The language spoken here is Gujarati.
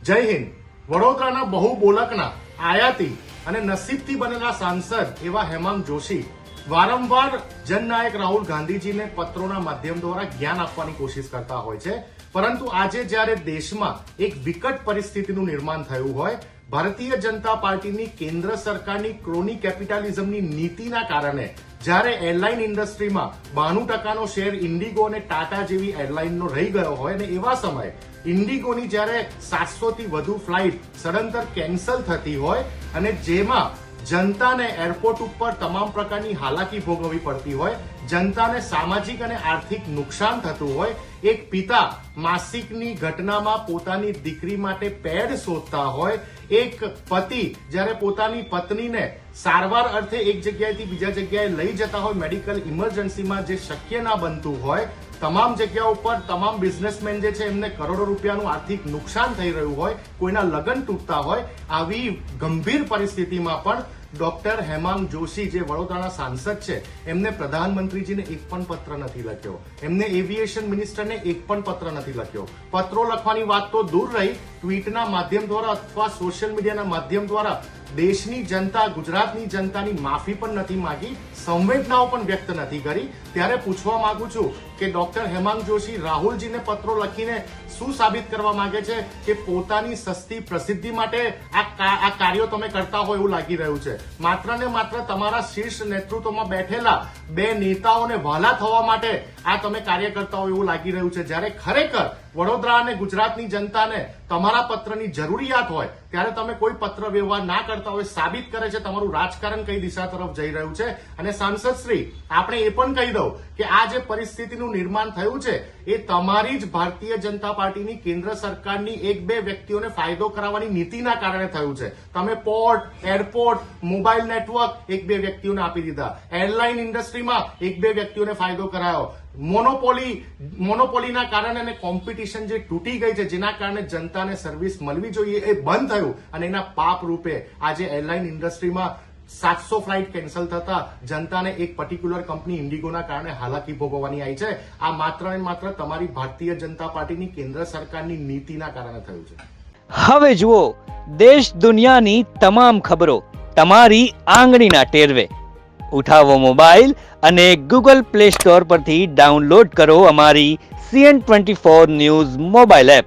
જય હિન્દ. વડોદરાના બહુબોલકના આયાતી અને નસીબથી બનેલા સાંસદ એવા હેમાંગ જોશી વારંવાર જનનાયક રાહુલ ગાંધીજીને પત્રોના માધ્યમ દ્વારા જ્ઞાન આપવાની કોશિશ કરતા હોય છે, પરંતુ આજે જ્યારે દેશમાં એક વિકટ પરિસ્થિતિનું નિર્માણ થયું હોય, ભારતીય જનતા પાર્ટીની કેન્દ્ર સરકારની ક્રોની કેપિટલિઝમની નીતિના કારણે જ્યારે એરલાઇન ઇન્ડસ્ટ્રીમાં 92% શેર ઇન્ડિગો અને ટાટા જેવી એરલાઇનનો રહી ગયો હોય અને એવા સમયે ઇન્ડિગોની જ્યારે 700 થી વધુ ફ્લાઇટ સડંતર કેન્સલ થતી હોય અને જેમાં જનતાને એરપોર્ટ ઉપર તમામ પ્રકારની હાલાકી ભોગવવી પડતી હોય, જનતાને સામાજિક અને આર્થિક નુકસાન થતું હોય, એક પિતા માસિકની ઘટનામાં પોતાની દીકરી માટે પેડ શોધતા હોય, એક પતિ જ્યારે પોતાની પત્નીને સારવાર અર્થે એક જગ્યાએથી બીજા જગ્યાએ લઈ જતા હોય મેડિકલ ઇમરજન્સીમાં, જે શક્ય ના બનતું હોય, તમામ જગ્યાઓ ઉપર તમામ બિઝનેસમેન જે છે એમને કરોડો રૂપિયાનું આર્થિક નુકસાન થઈ રહ્યું હોય, કોઈના લગ્ન તૂટતા હોય, આવી ગંભીર પરિસ્થિતિમાં પણ ડોક્ટર હેમાંગ જોશી જે વડોદરાના સાંસદ છે એમને પ્રધાનમંત્રીજીને એક પણ પત્ર નથી લખ્યો, એમને એવિએશન મિનિસ્ટરને એક પણ પત્ર નથી લખ્યો. પત્રો લખવાની વાત તો દૂર રહી, ટ્વીટના માધ્યમ દ્વારા અથવા સોશિયલ મીડિયાના માધ્યમ દ્વારા દેશની જનતા, ગુજરાતની જનતાની માફી પણ નથી માંગી, સંવેદનાઓ પણ વ્યક્ત નથી કરી. ત્યારે પૂછવા માંગુ છું કે ડોક્ટર હેમાંગ જોશી રાહુલજીને પત્રો લખીને શું સાબિત કરવા માંગે છે કે પોતાની સસ્તી પ્રસિદ્ધિ માટે આ કાર્યો તમે કરતા હોય એવું લાગી રહ્યું છે. માત્ર ને માત્ર તમારા શીર્ષ નેતૃત્વમાં બેઠેલા બે નેતાઓને વહાલા થવા માટે આ તમે કાર્ય કરતા હોય એવું લાગી રહ્યું છે, જ્યારે ખરેખર વડોદરા અને ગુજરાતની જનતાને તમારા પત્રની જરૂરિયાત હોય ત્યારે તમે કોઈ પત્ર વ્યવહાર ના કરતા હોય, સાબિત કરે છે તમારું રાજકારણ કઈ દિશા તરફ જઈ રહ્યું છે. અને સાંસદ શ્રી, આપણે એ પણ કહી દઉં કે આ જે પરિસ્થિતિનું નિર્માણ થયું છે એ તમારી જ ભારતીય જનતા પાર્ટીની કેન્દ્ર સરકારની એક બે વ્યક્તિઓને ફાયદો કરાવવાની નીતિના કારણે થયું છે. તમે પોર્ટ, એરપોર્ટ, મોબાઈલ નેટવર્ક એક બે વ્યક્તિઓને આપી દીધા, એરલાઇન ઇન્ડસ્ટ્રીમાં એક બે વ્યક્તિઓને ફાયદો કરાયો, મોનોપોલીના કારણે અને કોમ્પિટિશન જે તૂટી ગઈ છે જેના કારણે જનતાને સર્વિસ મળવી જોઈએ એ બંધ થયું અને એના પાપ રૂપે આજે એરલાઇન ઇન્ડસ્ટ્રીમાં 700 ફ્લાઇટ કેન્સલ થતા જનતાને એક પર્ટિક્યુલર કંપની ઇન્ડિગોના કારણે હાલાકી ભોગવવાની આવી છે. આ માત્ર ને માત્ર તમારી ભારતીય જનતા પાર્ટીની કેન્દ્ર સરકારની નીતિના કારણે થયું છે. હવે જુઓ દેશ દુનિયાની તમામ ખબરો તમારી આંગળીના ટેરવે. ઉઠાવો મોબાઈલ અને ગૂગલ પ્લે સ્ટોર પરથી ડાઉનલોડ કરો અમારી CN24 ન્યૂઝ મોબાઈલ એપ.